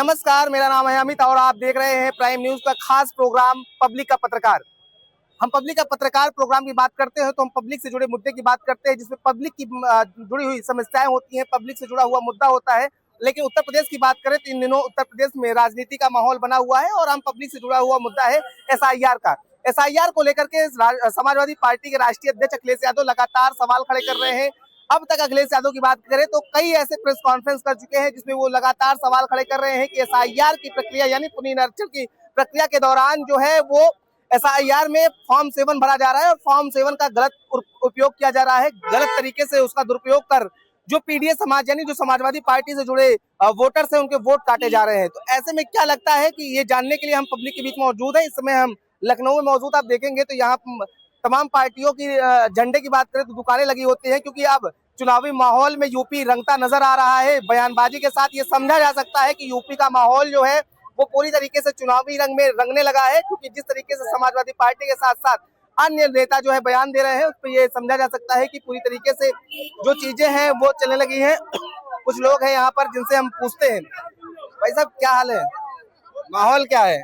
नमस्कार, मेरा नाम है अमित और आप देख रहे हैं प्राइम न्यूज का खास प्रोग्राम पब्लिक का पत्रकार। हम पब्लिक का पत्रकार प्रोग्राम की बात करते हैं तो हम पब्लिक से जुड़े मुद्दे की बात करते हैं, जिसमें पब्लिक की जुड़ी हुई समस्याएं होती हैं, पब्लिक से जुड़ा हुआ मुद्दा होता है। लेकिन उत्तर प्रदेश की बात करें तो इन दिनों उत्तर प्रदेश में राजनीति का माहौल बना हुआ है और हम पब्लिक से जुड़ा हुआ मुद्दा है एसआईआर का। एसआईआर को लेकर के समाजवादी पार्टी के राष्ट्रीय अध्यक्ष अखिलेश यादव लगातार सवाल खड़े कर रहे हैं। अब तक अखिलेश यादव की बात करें तो कई ऐसे प्रेस कॉन्फ्रेंस कर चुके हैं जिसमें वो लगातार सवाल खड़े कर रहे हैं कि एसआईआर की प्रक्रिया यानी पुनरीक्षण की प्रक्रिया के दौरान जो है वो एसआईआर में फॉर्म 7 भरा जा रहा है और फॉर्म 7 का गलत उपयोग किया जा रहा है, गलत तरीके से उसका दुरुपयोग कर जो पीडीए समाज यानी जो समाजवादी पार्टी से जुड़े वोटर्स हैं उनके वोट काटे जा रहे हैं। तो ऐसे में क्या लगता है कि ये जानने के लिए हम पब्लिक के बीच मौजूद है। इस समय हम लखनऊ में मौजूद, आप देखेंगे तो यहाँ तमाम पार्टियों की झंडे की बात करें तो दुकानें लगी होती हैं, क्योंकि अब चुनावी माहौल में यूपी रंगता नजर आ रहा है। बयानबाजी के साथ ये समझा जा सकता है कि यूपी का माहौल जो है वो पूरी तरीके से चुनावी रंग में रंगने लगा है, क्योंकि जिस तरीके से समाजवादी पार्टी के साथ साथ अन्य नेता जो है बयान दे रहे हैं उस पर ये समझा जा सकता है कि पूरी तरीके से जो चीजें हैं वो चलने लगी हैं। कुछ लोग हैं यहाँ पर जिनसे हम पूछते हैं, भाई साहब क्या हाल है, माहौल क्या है,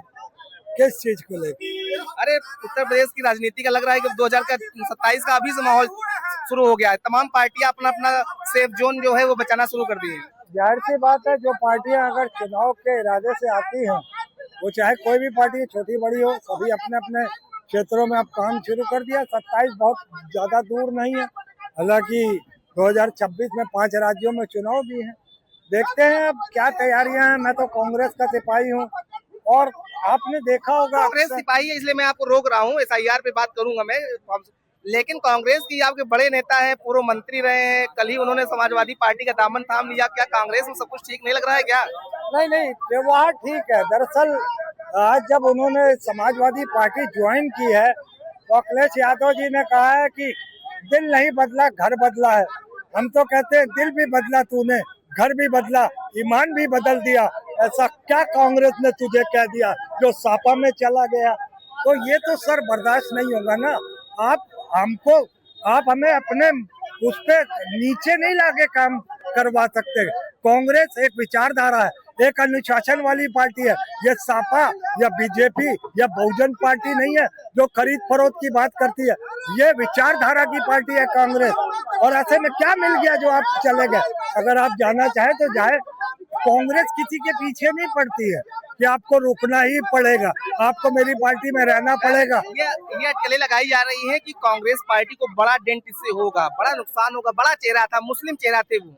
किस चीज को लेकर? अरे उत्तर प्रदेश की राजनीति का लग रहा है कि 2027 का अभी से माहौल शुरू हो गया है। तमाम पार्टियां अपना अपना सेफ जोन जो है वो बचाना शुरू कर दी है। जाहिर सी बात है, जो पार्टियां अगर चुनाव के इरादे से आती हैं, वो चाहे कोई भी पार्टी छोटी बड़ी हो, सभी अपने अपने क्षेत्रों में अब काम शुरू कर दिया। 27 बहुत ज्यादा दूर नहीं है, हालांकि 2026 में 5 राज्यों में चुनाव भी है। देखते हैं अब क्या तैयारियां हैं। मैं तो कांग्रेस का सिपाही हूँ और आपने देखा होगा, कांग्रेस सिपाही है इसलिए मैं आपको रोक रहा हूँ, एसआईआर पे बात करूंगा मैं। लेकिन कांग्रेस की आपके बड़े नेता हैं, पूर्व मंत्री रहे हैं, कल ही उन्होंने समाजवादी पार्टी का दामन थाम लिया। क्या कांग्रेस में सब कुछ ठीक नहीं लग रहा है क्या? नहीं, व्यवहार ठीक है। दरअसल आज जब उन्होंने समाजवादी पार्टी ज्वाइन की है तो अखिलेश यादव जी ने कहा है कि दिल नहीं बदला घर बदला है। हम तो कहते हैं दिल भी बदला तूने, घर भी बदला, ईमान भी बदल दिया। ऐसा क्या कांग्रेस ने तुझे कह दिया जो सापा में चला गया? तो ये तो सर बर्दाश्त नहीं होगा ना। आप हमें अपने उस पे नीचे नहीं लाके काम करवा सकते। कांग्रेस एक विचारधारा है, एक अनुशासन वाली पार्टी है। ये सापा या बीजेपी या बहुजन पार्टी नहीं है जो खरीद फरोख्त की बात करती है। ये विचारधारा की पार्टी है कांग्रेस। और ऐसे में क्या मिल गया जो आप चले गए? अगर आप जाना चाहे तो जाए। कांग्रेस किसी के पीछे नहीं पड़ती है कि आपको रुकना ही पड़ेगा, आपको मेरी पार्टी में रहना पड़ेगा। ये अटकलें लगाई जा रही है कि कांग्रेस पार्टी को बड़ा डेंट इससे होगा, बड़ा नुकसान होगा। बड़ा चेहरा था, मुस्लिम चेहरा थे वो।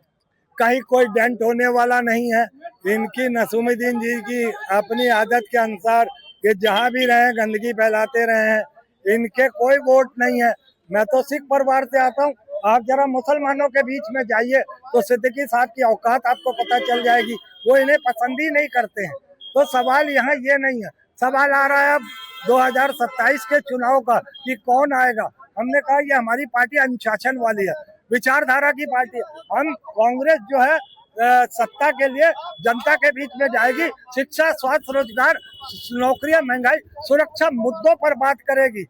कहीं कोई डेंट होने वाला नहीं है। इनकी नसूमुद्दीन जी की अपनी आदत के अनुसार ये जहाँ भी रहे गंदगी फैलाते रहे हैं, इनके कोई वोट नहीं है। मैं तो सिख परिवार से आता हूँ, आप जरा मुसलमानों के बीच में जाइए तो सिद्दीकी साहब की औकात आपको पता चल जाएगी। वो इन्हें पसंद ही नहीं करते हैं। तो सवाल यहाँ ये नहीं है, सवाल आ रहा है अब 2027 के चुनाव का कि कौन आएगा। हमने कहा ये हमारी पार्टी अनुशासन वाली है, विचारधारा की पार्टी है। हम कांग्रेस जो है सत्ता के लिए जनता के बीच में जाएगी, शिक्षा, स्वास्थ्य, रोजगार, नौकरियां, महंगाई, सुरक्षा मुद्दों पर बात करेगी।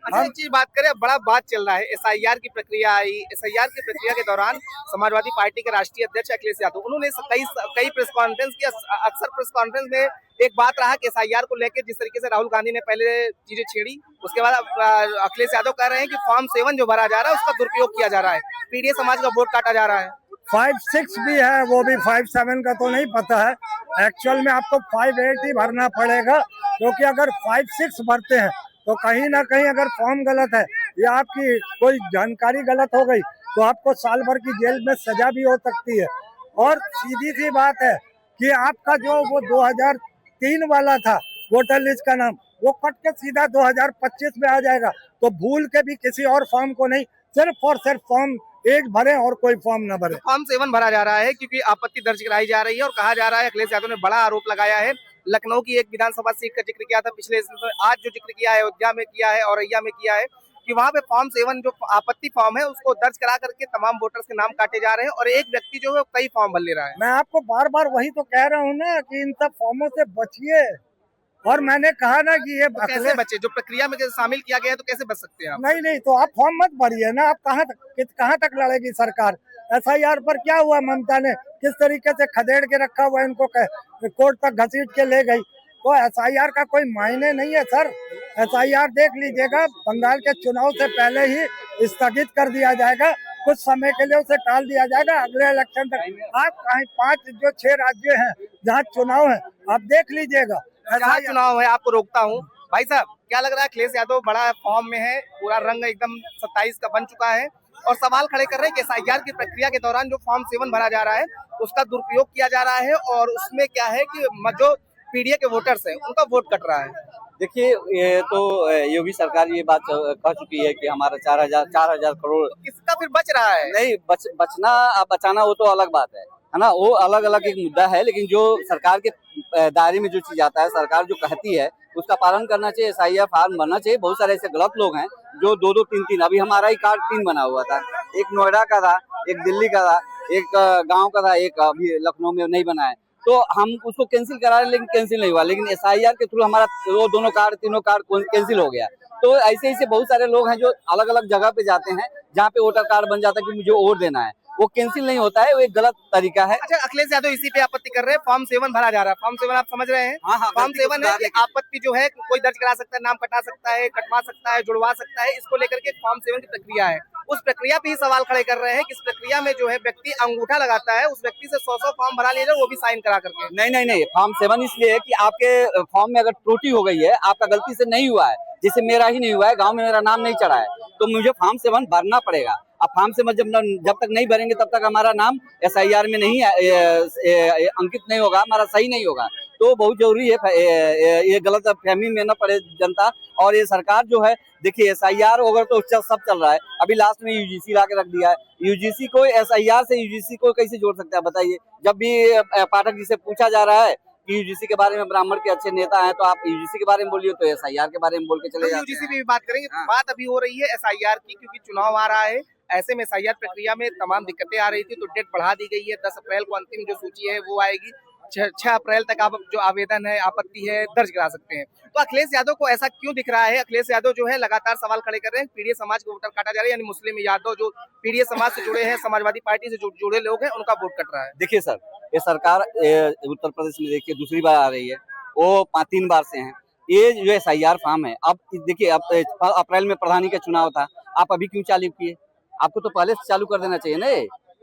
अच्छा, एक चीज बात करें, बड़ा बात चल रहा है, एसआईआर की प्रक्रिया आई। एसआईआर की प्रक्रिया के दौरान समाजवादी पार्टी के राष्ट्रीय अध्यक्ष अखिलेश यादव उन्होंने कई प्रेस कॉन्फ्रेंस किया। अक्सर प्रेस कॉन्फ्रेंस में एक बात रहा कि एसआईआर को लेकर जिस तरीके से राहुल गांधी ने पहले चीजें छेड़ी, उसके बाद अखिलेश यादव कह रहे हैं कि फॉर्म 7 जो भरा जा रहा है उसका दुरुपयोग किया जा रहा है, पीडीए समाज का वोट काटा जा रहा है। 5-6 भी है, वो भी 5-7 का तो नहीं पता है। एक्चुअल में आपको 5-8 ही भरना पड़ेगा, क्योंकि अगर 5-6 भरते हैं तो कहीं ना कहीं अगर फॉर्म गलत है या आपकी कोई जानकारी गलत हो गई तो आपको साल भर की जेल में सजा भी हो सकती है। और सीधी सी बात है कि आपका जो वो 2003 वाला था वोटर लिस्ट का नाम, वो कट के सीधा 2025 में आ जाएगा। तो भूल के भी किसी और फॉर्म को नहीं, सिर्फ और सिर्फ फॉर्म 8 भरे और कोई फॉर्म न भरे। फॉर्म 7 भरा जा रहा है क्योंकि आपत्ति दर्ज कराई जा रही है और कहा जा रहा है, अखिलेश यादव ने बड़ा आरोप लगाया है। लखनऊ की एक विधानसभा सीट का जिक्र किया था पिछले, आज जो जिक्र किया है अयोध्या में किया है, औरैया में किया है कि वहां पे फॉर्म 7 जो आपत्ति फॉर्म है उसको दर्ज करा करके तमाम वोटर्स के नाम काटे जा रहे हैं और एक व्यक्ति जो है कई फॉर्म भर ले रहा है। मैं आपको बार बार वही तो कह रहा हूँ ना कि इन सब फॉर्मों से बचिए। और मैंने कहा ना कि ये तो कैसे बचे, जो प्रक्रिया में शामिल किया गया है तो कैसे बच सकते हैं आप? नहीं तो आप फॉर्म मत भरिए ना। आप कहाँ तक लड़ेगी सरकार? एसआईआर पर क्या हुआ? ममता ने किस तरीके से खदेड़ के रखा हुआ है, इनको कोर्ट तक घसीट के ले गई। तो एसआईआर का कोई मायने नहीं है सर। एसआईआर देख लीजिएगा, बंगाल के चुनाव से पहले ही स्थगित कर दिया जाएगा, कुछ समय के लिए उसे टाल दिया जाएगा अगले इलेक्शन तक। आप कहीं 6 राज्य हैं जहाँ चुनाव है, आप देख लीजिएगा। जहाँ चुनाव है, आपको रोकता हूँ भाई साहब, क्या लग रहा है? अखिलेश यादव बड़ा फॉर्म में है, पूरा रंग एकदम 27 का बन चुका है और सवाल खड़े कर रहे हैं कि एसआईआर की प्रक्रिया के दौरान जो फॉर्म 7 भरा जा रहा है उसका दुरुपयोग किया जा रहा है और उसमें क्या है कि जो पीडीए के वोटर्स हैं उनका वोट कट रहा है। देखिए, ये तो योगी सरकार ये बात कह चुकी है कि हमारा 4,000 करोड़ तो किसका फिर बच रहा है? नहीं बचना बचाना वो तो अलग बात है ना, वो अलग अलग एक मुद्दा है। लेकिन जो सरकार के दायरे में जो चीज आता है, सरकार जो कहती है उसका पालन करना चाहिए। एसआईआर फार्म भरना चाहिए। बहुत सारे ऐसे गलत लोग हैं जो 2-2, 3-3, अभी हमारा ही कार्ड 3 बना हुआ था, एक नोएडा का था, एक दिल्ली का था, एक गाँव का था, एक अभी लखनऊ में नहीं बना है। तो हम उसको कैंसिल करा रहे, लेकिन कैंसिल नहीं हुआ। लेकिन एसआईआर के थ्रू हमारा वो दोनों कार्ड, तीनों कार्ड कैंसिल हो गया। तो ऐसे ऐसे बहुत सारे लोग हैं जो अलग अलग जगह पे जाते हैं जहाँ पे वोटर कार्ड बन जाता है कि मुझे वोट देना है, वो कैंसिल नहीं होता है, वो एक गलत तरीका है। अच्छा, अखिलेश यादव इसी पे आपत्ति कर रहे हैं, फॉर्म 7 भरा जा रहा है। फॉर्म 7 आप समझ रहे हैं? हाँ, फॉर्म 7 है, आपत्ति जो है कोई दर्ज करा सकता है, नाम कटा सकता है, कटवा सकता है, जुड़वा सकता है, इसको लेकर के फॉर्म 7 की प्रक्रिया है। उस प्रक्रिया पे ही सवाल खड़े कर रहे हैं कि इस प्रक्रिया में जो है व्यक्ति अंगूठा लगाता है, उस व्यक्ति से 100 फॉर्म भरा लिया जाए, वो भी साइन करा करके। नहीं, फॉर्म 7 इसलिए है कि आपके फॉर्म में अगर त्रुटि हो गई है, आपका गलती से नहीं हुआ है, जैसे मेरा ही नहीं हुआ है, गांव में मेरा नाम नहीं चढ़ा है, तो मुझे फॉर्म 7 भरना पड़ेगा। अब फॉर्म 7 जब तक नहीं भरेंगे तब तक हमारा नाम एसआईआर में नहीं अंकित नहीं होगा, हमारा सही नहीं होगा। तो बहुत जरूरी है ये गलत फहमी में न पड़े जनता। और ये सरकार जो है, देखिए एसआईआर अगर तो सब चल रहा है, अभी लास्ट में यूजीसी ला के रख दिया है। यूजीसी को एसआईआर से यूजीसी को कैसे जोड़ सकता है बताइए? जब भी पाठक जी से पूछा जा रहा है कि यूजीसी के बारे में ब्राह्मण के अच्छे नेता हैं, तो आप यूजीसी के बारे में बोलिए, तो एसआईआर के बारे में बोल के चले जाते हैं। यूजीसी पे भी बात करेंगे। हाँ। बात अभी हो रही है एसआईआर की, क्योंकि चुनाव आ रहा है। ऐसे में एसआईआर प्रक्रिया में तमाम दिक्कतें आ रही थी, तो डेट बढ़ा दी गई है। 10 अप्रैल को अंतिम जो सूची है वो आएगी। 6 अप्रैल तक आप जो आवेदन है, आपत्ति है, दर्ज करा सकते हैं। तो अखिलेश यादव को ऐसा क्यों दिख रहा है? अखिलेश यादव जो है लगातार सवाल खड़े कर रहे हैं, पीडीए समाज का वोटर काटा जा रहा है, यानी मुस्लिम यादव जो पीडीए समाज से जुड़े हैं, समाजवादी पार्टी से जुड़े लोग हैं, उनका वोट कट रहा है। देखिए सर, ये सरकार उत्तर प्रदेश में देखिए दूसरी बार आ रही है, वो 3 बार से हैं। ये जो एसआईआर फॉर्म है, अब देखिए, अब अप्रैल में प्रधानी का चुनाव था, आप अभी क्यों चालू किए? आपको तो पहले से चालू कर देना चाहिए ना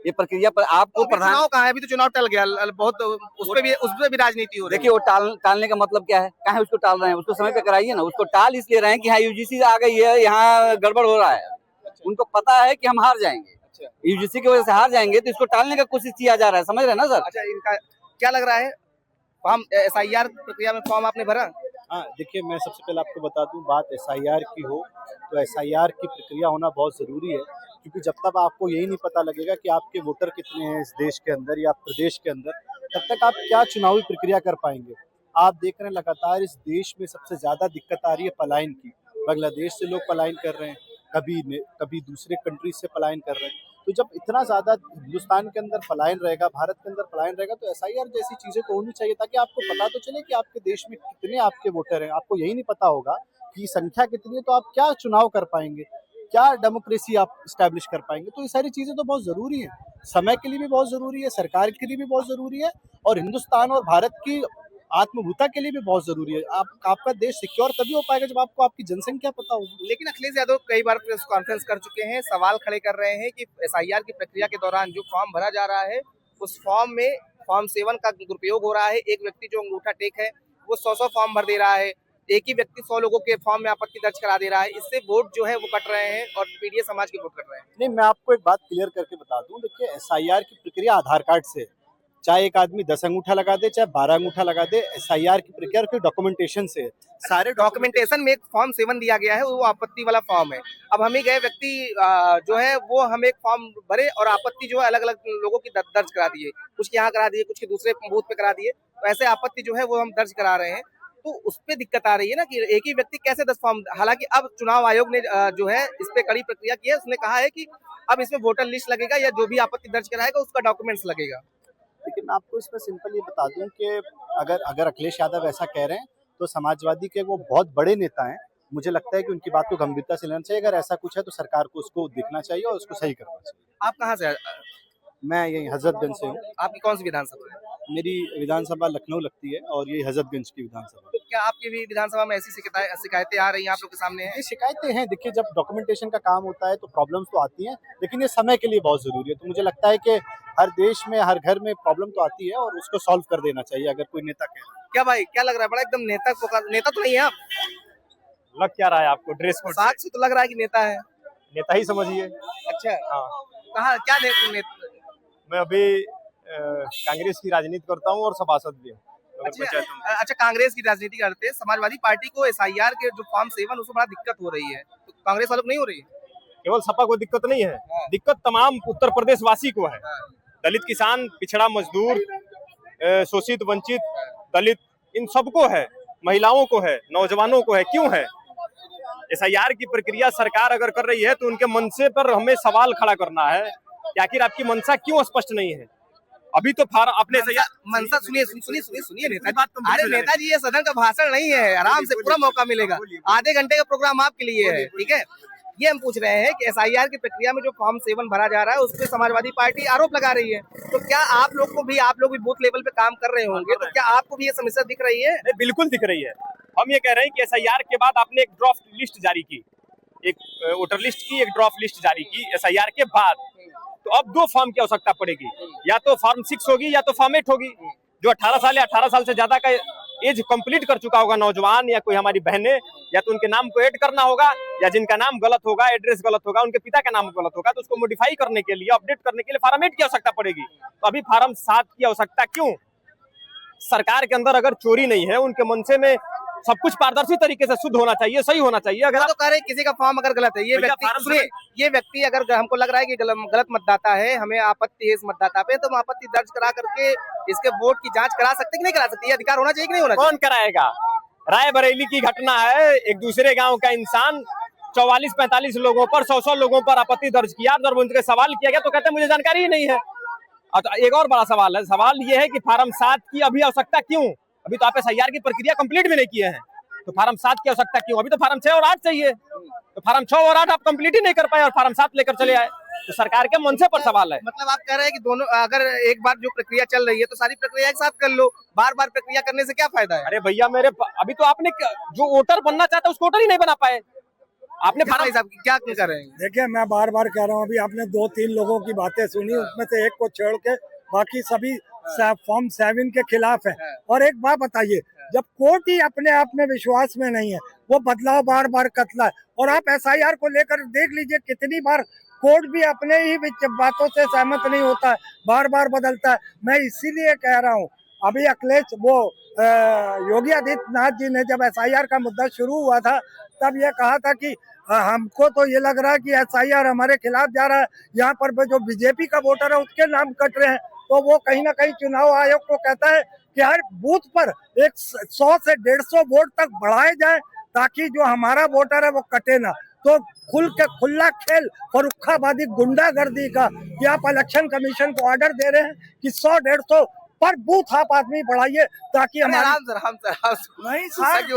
ये प्रक्रिया पर। आपको तो चुनाव कहाँ है? अभी तो चुनाव टल गया, बहुत उस पे भी राजनीति हो रही है। देखिए, वो टालने का मतलब क्या है? कहाँ उसको टाल रहे हैं? उसको समय पे कराइए ना। उसको टाल इसलिए रहे हैं कि हाँ यूजीसी आ गई है, यहाँ गड़बड़ हो रहा है। उनको पता है कि हम हार जाएंगे, यूजीसी की वजह से हार जाएंगे, तो इसको टालने का कोशिश किया जा रहा है। समझ रहे हैं ना सर? अच्छा, इनका क्या लग रहा है? फॉर्म एसआईआर प्रक्रिया में फॉर्म आपने भरा? हाँ, देखिए, मैं सबसे पहले आपको बता दूं, बात एसआईआर की हो तो एसआईआर की प्रक्रिया होना बहुत ज़रूरी है, क्योंकि जब तक आपको यही नहीं पता लगेगा कि आपके वोटर कितने हैं इस देश के अंदर या प्रदेश के अंदर, तब तक आप क्या चुनावी प्रक्रिया कर पाएंगे। आप देख रहे हैं लगातार इस देश में सबसे ज़्यादा दिक्कत आ रही है पलायन की। बांग्लादेश से लोग पलायन कर रहे हैं, कभी दूसरे कंट्रीज से पलायन कर रहे हैं। तो जब इतना ज़्यादा हिंदुस्तान के अंदर पलायन रहेगा, भारत के अंदर पलायन रहेगा, तो एसआईआर जैसी चीज़ें तो होनी चाहिए, ताकि आपको पता तो चले कि आपके देश में कितने आपके वोटर हैं। आपको यही नहीं पता होगा कि संख्या कितनी है, तो आप क्या चुनाव कर पाएंगे, क्या डेमोक्रेसी आप स्टैब्लिश कर पाएंगे। तो ये सारी चीज़ें तो बहुत ज़रूरी हैं, समय के लिए भी बहुत ज़रूरी है, सरकार के लिए भी बहुत ज़रूरी है, और हिंदुस्तान और भारत की आत्मभूता के लिए भी बहुत जरूरी है। आपका देश सिक्योर तभी हो पाएगा जब आपको आपकी जनसंख्या पता होगी। लेकिन अखिलेश यादव कई बार प्रेस कॉन्फ्रेंस कर चुके हैं, सवाल खड़े कर रहे हैं कि एसआईआर की प्रक्रिया के दौरान जो फॉर्म भरा जा रहा है, उस फॉर्म में फॉर्म 7 का दुरुपयोग हो रहा है। एक व्यक्ति जो अंगूठा टेक है वो 100 फॉर्म भर दे रहा है, एक ही व्यक्ति 100 लोगों के फॉर्म में आपत्ति दर्ज करा दे रहा है। इससे वोट जो है वो कट रहे हैं और पीडीए समाज के वोट कट रहे हैं। नहीं, मैं आपको एक बात क्लियर करके बता दूं, देखिए एसआईआर की प्रक्रिया आधार कार्ड से, चाहे एक आदमी 10 अंगूठा लगा दे, चाहे 12 अंगूठा लगा दे, एसआईआर की प्रक्रिया के डॉक्यूमेंटेशन से, सारे डॉक्यूमेंटेशन में एक फॉर्म 7 दिया गया है, वो आपत्ति वाला फॉर्म है। अब हम ही गए व्यक्ति जो है वो हम एक फॉर्म भरे और आपत्ति जो है अलग अलग लोगों की दर्ज करा दिए, कुछ यहाँ करा दिए, कुछ के दूसरे बूथ पे करा दिए, तो ऐसे आपत्ति जो है वो हम दर्ज करा रहे हैं। तो उस पे दिक्कत आ रही है ना कि एक ही व्यक्ति कैसे 10 फॉर्म। हालांकि अब चुनाव आयोग ने जो है इस पे कड़ी प्रक्रिया की है, उसने कहा है कि अब इसमें वोटर लिस्ट लगेगा या जो भी आपत्ति दर्ज कराएगा उसका डॉक्यूमेंट्स लगेगा। लेकिन मैं आपको इसमें सिंपल ये बता दूं कि अगर अखिलेश यादव ऐसा कह रहे हैं तो समाजवादी के वो बहुत बड़े नेता हैं, मुझे लगता है कि उनकी बात को गंभीरता से लेना चाहिए। अगर ऐसा कुछ है तो सरकार को उसको देखना चाहिए और उसको सही करना चाहिए। आप कहाँ से? मैं यही हजरतगंज से हूँ। आपकी कौन सी विधानसभा है? मेरी विधानसभा लखनऊ लगती है और ये हजरतगंज की विधानसभा। तो क्या आपकी भी विधानसभा में ऐसी शिकायतें आ रही हैं आप लोग के सामने है? ये शिकायतें हैं, देखिए जब डॉक्यूमेंटेशन का काम होता है तो प्रॉब्लम्स तो आती हैं, लेकिन ये समय के लिए बहुत जरूरी है। तो मुझे लगता है कि हर देश में हर घर में प्रॉब्लम तो आती है और उसको सॉल्व कर देना चाहिए अगर कोई नेता कह रहा है। क्या भाई क्या लग रहा है? बड़ा एकदम नेता तो नहीं है आप? लग क्या रहा है आपको ड्रेस कोड? साथ से तो लग रहा है कि नेता है। नेता ही समझिए। अच्छा, हाँ, कहाँ क्या नेता? मैं अभी कांग्रेस की राजनीति करता हूँ और सभासद भी हूँ। अच्छा, कांग्रेस की राजनीति करते हैं। समाजवादी पार्टी को SIR के जो फॉर्म 7 उसमें बड़ा दिक्कत हो रही है, तो कांग्रेस वालों को नहीं हो रही है? केवल सपा को दिक्कत नहीं है, दिक्कत तमाम उत्तर प्रदेश वासी को है। दलित किसान, पिछड़ा मजदूर, शोषित वंचित दलित, इन सबको है, महिलाओं को है, नौजवानों को है। क्यों है? SIR की प्रक्रिया सरकार अगर कर रही है तो उनके मनसे पर हमें सवाल खड़ा करना है कि आखिर आपकी मंशा क्यों स्पष्ट नहीं है। अभी तो अपने मनसा सुनिए नेता। अरे नेताजी, ये सदन का भाषण नहीं है, आराम से पूरा मौका मिलेगा। आधे घंटे का प्रोग्राम आपके लिए है, ठीक है? ये हम पूछ रहे हैं कि SIR की प्रक्रिया में जो फॉर्म 7 भरा जा रहा है उस पर समाजवादी पार्टी आरोप लगा रही है, तो क्या आप लोग भी बूथ लेवल पे काम कर रहे होंगे, तो क्या आपको भी ये समस्या दिख रही है? बिल्कुल दिख रही है। हम ये कह रहे हैं कि SIR के बाद आपने एक ड्राफ्ट लिस्ट जारी की, एक वोटर लिस्ट की एक ड्राफ्ट लिस्ट जारी की SIR के बाद, तो अब 2 फॉर्म की आवश्यकता पड़ेगी, या तो फॉर्म 6 होगी या तो फॉर्म 8 होगी। जो 18 साल या 18 साल से ज्यादा का एज कंप्लीट कर चुका होगा नौजवान या कोई हमारी बहनें, या तो उनके नाम को ऐड करना होगा, या जिनका नाम गलत होगा, एड्रेस गलत होगा, उनके पिता का नाम गलत होगा, तो उसको मॉडिफाई करने के लिए, अपडेट करने के लिए फॉर्म 8 की आवश्यकता पड़ेगी। तो अभी फॉर्म 7 की आवश्यकता क्यों? सरकार के अंदर अगर चोरी नहीं है, उनके मनसे में सब कुछ पारदर्शी तरीके से शुद्ध होना चाहिए, सही होना चाहिए। अगर तो कह रहे किसी का फॉर्म अगर गलत है, ये व्यक्ति अगर हमको लग रहा है कि गलत मतदाता है, हमें आपत्ति है इस मतदाता पे, तो हम आपत्ति दर्ज करा करके इसके वोट की जांच करा सकते कि नहीं करा सकते? ये अधिकार होना चाहिए कि नहीं होना चाहिए? कौन कराएगा? रायबरेली की घटना है, एक दूसरे गांव का इंसान 44-45 लोगों पर, 100 लोगों पर आपत्ति दर्ज किया, जब उनके सवाल किया गया तो कहते मुझे जानकारी ही नहीं है। तो एक और बड़ा सवाल है, सवाल ये है कि फॉर्म 7 की अभी आवश्यकता क्यों? अभी तो आप SIR की प्रक्रिया कंप्लीट भी नहीं किए हैं, तो फॉर्म 7 की आवश्यकता क्यों? अभी तो फॉर्म 6 और 8 चाहिए, तो फॉर्म 6 और 8 आप कंप्लीट ही नहीं कर पाए और फॉर्म 7 लेकर चले आए, तो सरकार के मनसे पर सवाल है। मतलब आप कह रहे हैं कि दोनों, अगर एक बार जो प्रक्रिया चल रही है तो सारी प्रक्रिया एक साथ कर लो, बार बार प्रक्रिया करने से क्या फायदा है? अरे भैया, अभी तो आपने जो वोटर बनना चाहता है उसको वोटर ही नहीं बना पाए। आपने भाई साहब क्या कर रहे हैं? देखिए, मैं बार बार कह रहा हूँ, अभी आपने 2-3 लोगों की बातें सुनी, उसमें से एक को छेड़ के बाकी सभी फॉर्म 7 के खिलाफ है। और एक बात बताइए, जब कोर्ट ही अपने आप में विश्वास में नहीं है, वो बदलाव बार बार कतला है, और आप SIR को लेकर देख लीजिए कितनी बार कोर्ट भी अपने ही बातों से सहमत नहीं होता है, बार बार बदलता है। मैं इसीलिए कह रहा हूँ, अभी अखिलेश योगी आदित्यनाथ जी ने जब SIR का मुद्दा शुरू हुआ था तब ये कहा था कि हमको तो ये लग रहा है कि SIR हमारे खिलाफ जा रहा है, यहाँ पर जो बीजेपी का वोटर है उसके नाम कट रहे हैं। तो वो कहीं ना कहीं चुनाव आयोग को कहता है कि हर बूथ पर 100 से 150 वोट तक बढ़ाए जाए, ताकि जो हमारा वोटर है वो कटे ना। तो खुला खेल फरुखाबादी गुंडागर्दी का कि आप इलेक्शन कमीशन को ऑर्डर दे रहे हैं कि 100-150 पर बूथ आप आदमी बढ़ाइए, ताकि हमारा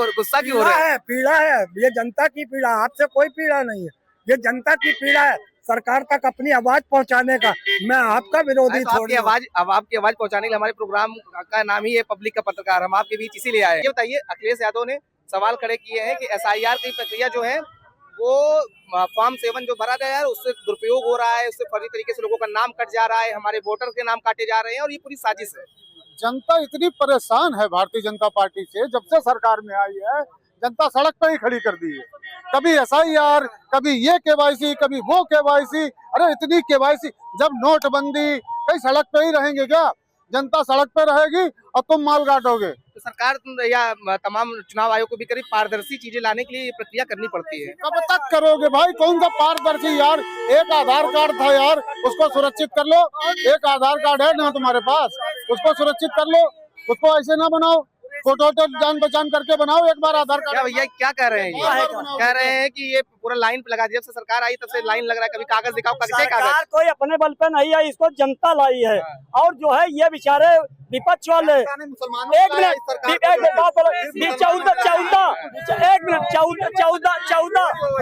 गुस्सा क्यों हो रहा है? पीड़ा है, ये जनता की पीड़ा, आपसे कोई पीड़ा नहीं है, ये जनता की पीड़ा है सरकार तक अपनी आवाज पहुंचाने का। मैं आपका विरोधी थोड़ी आपकी आवाज पहुंचाने के लिए हमारे प्रोग्राम का नाम ही है पब्लिक का पत्रकार, हम आपके बीच इसीलिए आए। ये बताइए, अखिलेश यादव ने सवाल खड़े किए हैं कि SIR की प्रक्रिया जो है वो फॉर्म 7 जो भरा गया है उससे दुरुपयोग हो रहा है, उससे फर्जी तरीके से लोगों का नाम कट जा रहा है, हमारे वोटर के नाम काटे जा रहे हैं, और ये पूरी साजिश है। जनता इतनी परेशान है भारतीय जनता पार्टी से, जब से सरकार में आई है जनता सड़क पर ही खड़ी कर दी है। कभी SIR, कभी ये KYC, कभी वो KYC। अरे इतनी KYC, जब नोटबंदी, कई सड़क पे ही रहेंगे क्या? जनता सड़क पे रहेगी और तुम माल काटोगे। तो सरकार या तमाम चुनाव आयोग को भी करीब पारदर्शी चीजें लाने के लिए ये प्रक्रिया करनी पड़ती है। कब तक करोगे भाई? कौन सा पारदर्शी यार? एक आधार कार्ड था यार, उसको सुरक्षित कर लो। एक आधार कार्ड है ना तुम्हारे पास, उसको सुरक्षित कर लो, उसको ऐसे ना बनाओ, फोटो तो जान पहचान करके बनाओ एक बार आधार कार्ड। क्या भैया क्या कह रहे हैं? कह रहे हैं कि ये पूरा लाइन पे लगा दिया, जब से सरकार आई तब से लाइन लग रहा है, कभी कागज दिखाओ, सरकार कोई अपने बल पे नहीं है, इसको जनता लाई है। और जो है ये बेचारे विपक्ष वाले, एक मिनट 14,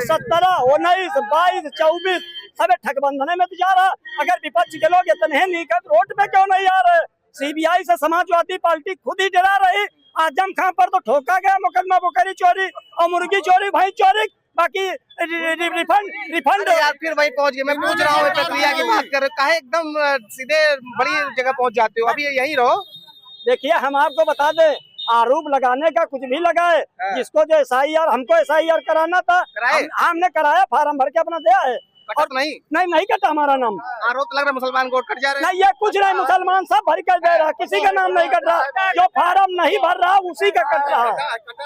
17, 19, 22, सब ठगबंधने में तो जा रहा। अगर विपक्ष के लोग इतने नहीं कर रोड पे क्यों नहीं आ रहे? सीबीआई से समाजवादी पार्टी खुद ही डरा रही। आजम खान पर तो ठोका गया मुकदमा, बकरी चोरी और मुर्गी चोरी, भाई चोरी, बाकी रिफंड। यार फिर वही पहुंच गए। मैं पूछ रहा हूँ प्रक्रिया की बात कर, काहे एकदम सीधे बड़ी जगह पहुंच जाते हो? अभी यहीं रहो। देखिए हम आपको बता दें, आरोप लगाने का कुछ भी लगाए, जिसको जो SIR, हमको SIR कराना था, हमने कराया, फार्म भर के अपना दिया है। और नहीं कटा हमारा नाम। आरोप लग रहा है मुसलमान वोट कट जा रहे हैं। नहीं, ये कुछ नहीं, मुसलमान सब भर कर दे रहा, किसी का नाम नहीं कट रहा। जो फार्म नहीं भर रहा उसी का कट रहा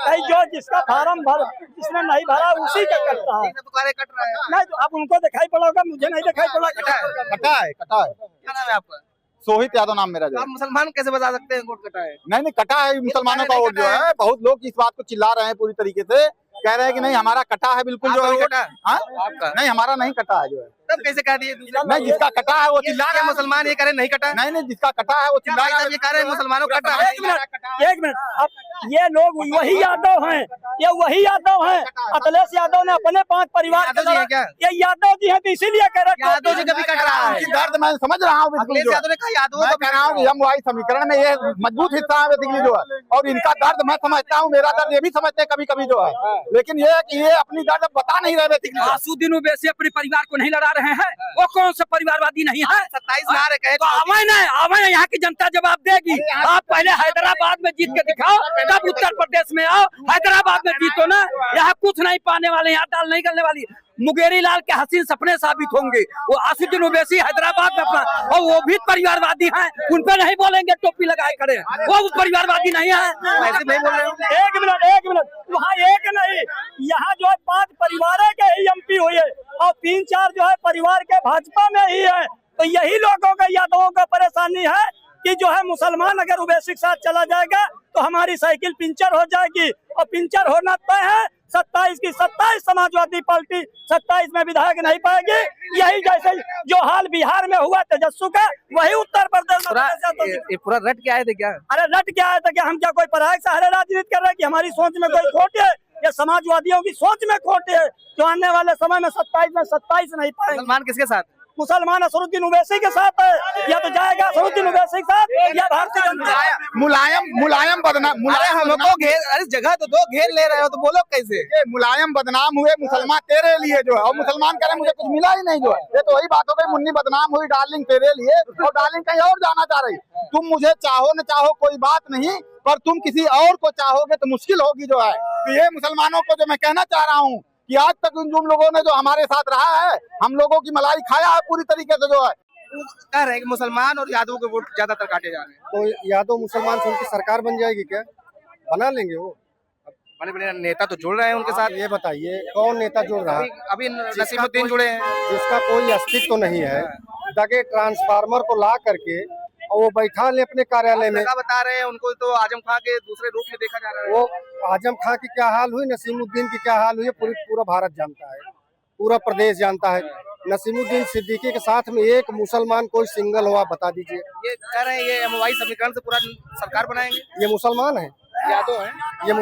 है। जो जिसका फार्म जिसने नहीं भरा उसी का कट रहा है। कट रहा है। नहीं तो अब उनको दिखाई पड़ेगा, मुझे नहीं दिखाई पड़ा। कटा है। क्या नाम है आपका? सोहित यादव नाम मेरा जो आप मुसलमान कैसे बता सकते हैं वोट कटा है? नहीं कटा है मुसलमानों का वोट जो है। बहुत लोग इस बात को चिल्ला रहे हैं पूरी तरीके से, कह रहे हैं कि नहीं हमारा कटा है बिल्कुल जो है कटा? आपका नहीं, हमारा नहीं कटा है जो है। तब कैसे कह दिए दूसरे? नहीं, जिसका कटा है वो चिल्ला रहा है। मुसलमान ये करे नहीं कटा? नहीं, जिसका कटा है वो चिल्ला रहा है। ये कह रहे हैं मुसलमानों का कटा है। एक मिनट, अब ये लोग वही यादव हैं, ये वही यादव हैं। अखिलेश यादव ने अपने 5 परिवार यादव जी हैं क्या? ये यादव जी हैं, तो इसीलिए कह रहे यादव जी कभी कट रहा है। दर्द मैं समझ रहा हूँ। अखिलेश यादव ने कहा यादवों मैं को कह रहा हूँ MY समीकरण में ये मजबूत हिस्सा है बेसिकली जो है, और इनका दर्द मैं समझता हूँ, मेरा दर्द ये भी समझते हैं कभी कभी जो है, लेकिन ये कि ये अपनी दर्द बता नहीं रहे बेसिकली। आसुद्दीन ओवैसी अपने परिवार को नहीं लड़ा रहे हैं, वो कौन सा परिवारवादी नहीं है? 27 नारे कहे तो आवे यहाँ की जनता जवाब देगी। आप पहले हैदराबाद में जीत के दिखाओ, तब उत्तर प्रदेश में आओ। हैदराबाद में जीतो ना, यहाँ कुछ नहीं पाने वाले, यहाँ दाल नहीं करने वाली। मुंगेरी लाल के हसीन सपने साबित होंगे। वो आसुद्दीन ओवैसी हैदराबाद में अपना, और वो भी परिवारवादी हैं, उन पे नहीं बोलेंगे टोपी लगाए खड़े, वो परिवारवादी नहीं है। ऐसे नहीं बोल रहे हो। एक मिनट, वहाँ एक नहीं, यहाँ जो है 5 परिवार के ही MP हुए और 3-4 जो है परिवार के भाजपा में ही है। तो यही लोगों का, यादवों का परेशानी है कि जो है मुसलमान अगर ओवैसी के साथ चला जाएगा तो हमारी साइकिल पंचर हो जाएगी, और पंचर होना तय है। 27 की 27 समाजवादी पार्टी 27 में विधायक नहीं पाएगी। यही जैसे जो हाल बिहार में हुआ तेजस्वी का, वही उत्तर प्रदेश में पूरा रट के आए थे क्या? अरे रट क्या आया था? क्या हम क्या कोई परायक सहारे राजनीति कर रहे हैं कि हमारी सोच में कोई खोट है? ये समाजवादियों की सोच में खोट है, जो आने वाले समय में 27 नहीं पाएंगे। मुसलमान किसके साथ? मुसलमान असरुद्दीन ओवैसी के साथ है, या तो जाएगा असरुद्दीन ओवैसी के साथ या भारतीय जनता। मुलायम बदनाम, हमको घेर, अरे जगह तो दो, घेर ले रहे हो तो बोलो कैसे? मुलायम बदनाम हुए मुसलमान तेरे लिए जो है, और मुसलमान कह रहे मुझे कुछ मिला ही नहीं जो है। ये तो वही बात हो गई, मुन्नी बदनाम हुई डार्लिंग तेरे लिए, और डार्लिंग कहीं और जाना चाह रही। तुम मुझे चाहो न चाहो कोई बात नहीं, पर तुम किसी और को चाहोगे तो मुश्किल होगी जो है। तो ये मुसलमानों को जो मैं कहना चाह रहा हूँ कि आज तक उन लोगों ने जो हमारे साथ रहा है, हम लोगों की मलाई खाया है पूरी तरीके से जो है। कह रहे हैं कि मुसलमान और यादवों के वोट ज्यादातर काटे जा रहे हैं। तो यादव मुसलमान से उनकी सरकार बन जाएगी क्या? बना लेंगे वो। बड़े बड़े नेता तो जुड़ रहे हैं उनके साथ। ये बताइए कौन नेता जुड़ रहा है? अभी नसीमुद्दीन जुड़े हैं, जिसका कोई अस्तित्व तो नहीं है। दगे ट्रांसफार्मर को ला करके और वो बैठा ले अपने कार्यालय में। बता रहे हैं उनको तो आजम खां के दूसरे रूप में देखा जा रहा है। वो आजम खां की क्या हाल हुई, नसीमुद्दीन की क्या हाल हुई, पूरा भारत जानता है, पूरा प्रदेश जानता है। नसीमुद्दीन सिद्दीकी के साथ में एक मुसलमान कोई सिंगल हुआ बता दीजिए। ये कह रहे हैं ये MY समीकरण से पूरा सरकार बनाएंगे। ये मुसलमान है, यादव है, ये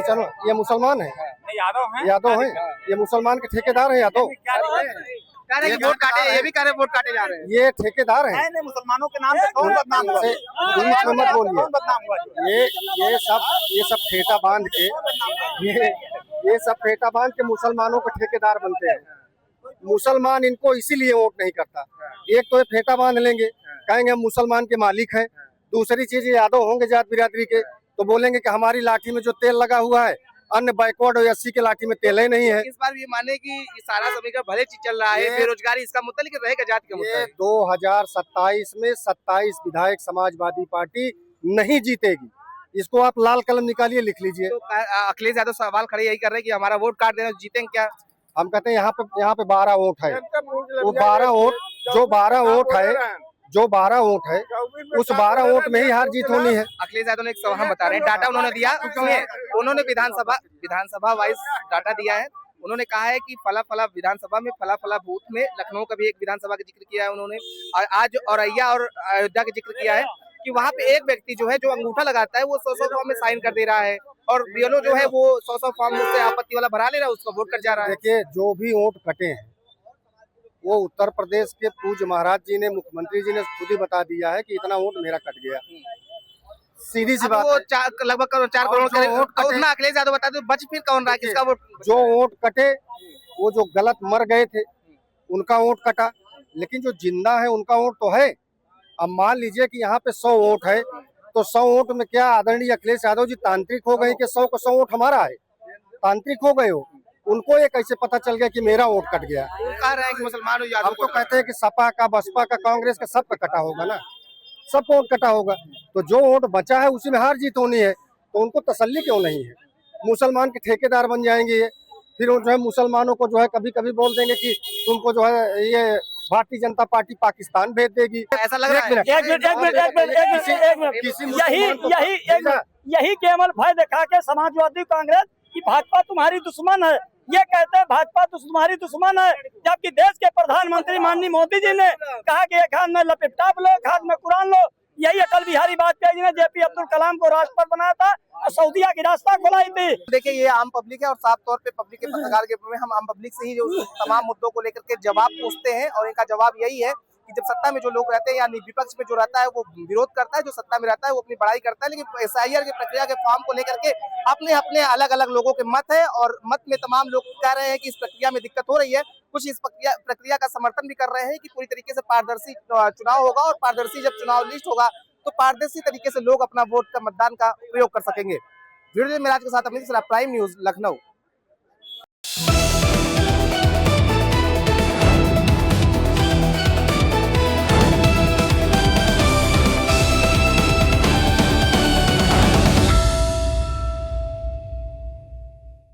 मुसलमान है, यादव है, ये मुसलमान के ठेकेदार है यादव। कह रहे हैं कि वोट काटे, ये भी कह रहे हैं वोट काटे जा रहे हैं। ये ठेकेदार है। मुसलमानों के नाम से कौन बदनाम हुआ? बीच में मत बोलिए। ये सब फेटा बांध के ये सब फेटा बांध के मुसलमानों के ठेकेदार बनते हैं। मुसलमान इनको इसीलिए वोट नहीं करता। एक तो ये फेटा बांध लेंगे, कहेंगे हम मुसलमान के मालिक हैं। दूसरी चीज यादव होंगे जात बिरादरी के, तो बोलेंगे कि हमारी लाठी में जो तेल लगा हुआ है, अन्य बैकवर्ड और 80 के लाठी में तेल ही नहीं है। इस बार ये माने कि ये सारा समीकरण भले चीज चल रहा है, बेरोजगारी इसका मुद्दा, लेकिन रहेगा जात का मुद्दा। 2027 में 27 विधायक समाजवादी पार्टी नहीं जीतेगी। इसको आप लाल कलम निकालिए, लिख लीजिए। तो अखिलेश यादव सवाल खड़े यही कर रहे हैं कि हमारा वोट काट देना, जीतेंगे क्या? हम कहते हैं यहाँ पे 12 वोट है। वो 12 वोट जो 12 वोट है उस 12 वोट में ही हार जीत होनी है। अखिलेश यादव ने एक सवाल बता रहे हैं, डाटा उन्होंने दिया, उन्होंने विधानसभा वाइज डाटा दिया है। उन्होंने कहा है कि फला विधानसभा में फला बूथ में, लखनऊ का भी एक विधानसभा का जिक्र किया है उन्होंने, और आज औरैया और अयोध्या का जिक्र किया है कि वहाँ पे एक व्यक्ति जो है जो अंगूठा लगाता है वो 100 फॉर्म में साइन कर दे रहा है, और BLO जो है वो 100 फॉर्म में से आपत्ति वाला भरा ले रहा है, उसको वोट कर जा रहा है। देखिए जो भी वोट कटे हैं वो उत्तर प्रदेश के पूज्य महाराज जी ने, मुख्यमंत्री जी ने खुद ही बता दिया है कि इतना वोट मेरा कट गया। सीधी सी अब बात वो है। लगभग 4 करोड़ जो वोट कटे- उतना अखिलेश यादव बता दो, बच फिर कौन रहा है, किसका वोट? जो वोट कटे वो जो गलत मर गए थे उनका वोट कटा, लेकिन जो जिंदा है उनका वोट तो है। अब मान लीजिए कि यहाँ पे 100 वोट है, तो 100 वोट में क्या आदरणीय अखिलेश यादव जी तांत्रिक हो गए कि 100 का 100 वोट हमारा है? तांत्रिक हो गए हो? उनको ये कैसे पता चल गया कि मेरा वोट कट गया? वो कह रहे हैं कि मुसलमान यादव हम तो कहते हैं कि सपा का, बसपा का, कांग्रेस का, सबका कटा होगा ना, सबका वोट कटा होगा। तो जो वोट बचा है उसी में हार जीत होनी है, तो उनको तसल्ली क्यों नहीं है? मुसलमान के ठेकेदार बन जाएंगे ये, फिर वो जो है मुसलमानों को जो है कभी कभी बोल देंगे कि तुमको जो है ये भारतीय जनता पार्टी पाकिस्तान भेज देगी। ऐसा लग रहा है। यही केवल भय दिखा के समाजवादी कांग्रेस की भाजपा तुम्हारी दुश्मन है, ये कहते हैं भाजपा तुम्हारी दुश्मन है, जबकि देश के प्रधानमंत्री माननीय मोदी जी ने कहा कि एक हाथ में लपेटा लो, एक हाथ में कुरान लो। यही अटल बिहारी वाजपेयी जी ने जेपी अब्दुल कलाम को राष्ट्रपति बनाया था और सऊदीया की रास्ता खुलाई थी। देखिए ये आम पब्लिक है और साफ तौर पे पब्लिक के पत्रकार के रूप में हम आम पब्लिक से ही जो तमाम मुद्दों को लेकर के जवाब पूछते हैं, और इनका जवाब यही है कि जब सत्ता में जो लोग रहते हैं या विपक्ष में जो रहता है वो विरोध करता है, जो सत्ता में रहता है वो अपनी बड़ाई करता है, लेकिन एसआईआर की प्रक्रिया के फॉर्म को लेकर के अपने अपने अलग अलग लोगों के मत है, और मत में तमाम लोग कह रहे हैं कि इस प्रक्रिया में दिक्कत हो रही है। कुछ इस प्रक्रिया का समर्थन भी कर रहे हैं कि पूरी तरीके से पारदर्शी चुनाव होगा, और पारदर्शी जब चुनाव लिस्ट होगा तो पारदर्शी तरीके से लोग अपना वोट का, मतदान का प्रयोग कर सकेंगे। वीडियो में राज के साथ अपनी प्राइम न्यूज लखनऊ।